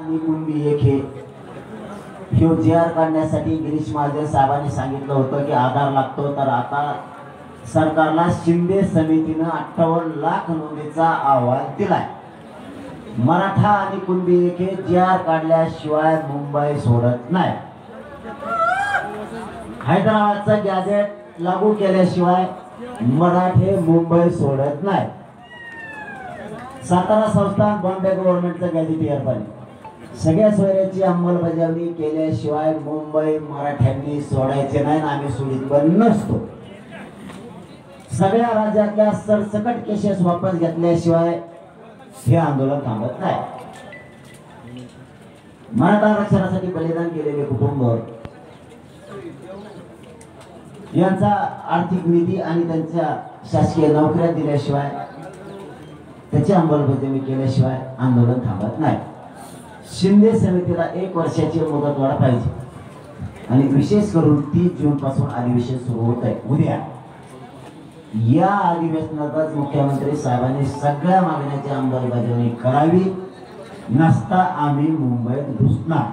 आणि कुणबी एक हे जे आर काढण्यासाठी गिरीश महाजन साहेबांनी सांगितलं होतं की आधार लागतो, तर आता सरकारला शिंदे समितीनं 58 लाख नोंदीचा अहवाल दिलाय। मराठा आणि कुणबी एक जे आर काढल्याशिवाय मुंबई सोडत नाही। हैदराबादचा गॅझेट लागू केल्याशिवाय मराठे मुंबई सोडत नाही। सातारा संस्थान बॉम्बे गव्हर्नमेंटचं गॅझेटियर पण सगळ्या सोयऱ्याची अंमलबजावणी केल्याशिवाय मुंबई मराठ्यांनी सोडायचे नाही, आम्ही सोडित पण नसतो। सगळ्या राज्यातल्या सरसकट केसेस वापस घेतल्याशिवाय हे आंदोलन थांबत नाही। मराठा आरक्षणासाठी बलिदान केलेले कुटुंब यांचा आर्थिक निधी आणि त्यांच्या शासकीय नोकऱ्या दिल्याशिवाय, त्याची अंमलबजावणी केल्याशिवाय आंदोलन थांबत नाही। शिंदे समितीला 1 वर्षाची मुदतवाढ पाहिजे आणि विशेष करून 30 जून पासून अधिवेशन सुरू होत आहे उद्या। या अधिवेशनातच मुख्यमंत्री साहेबांनी सगळ्या मागण्याची अंमलबजावणी करावी, नसता आम्ही मुंबईत घुसणार।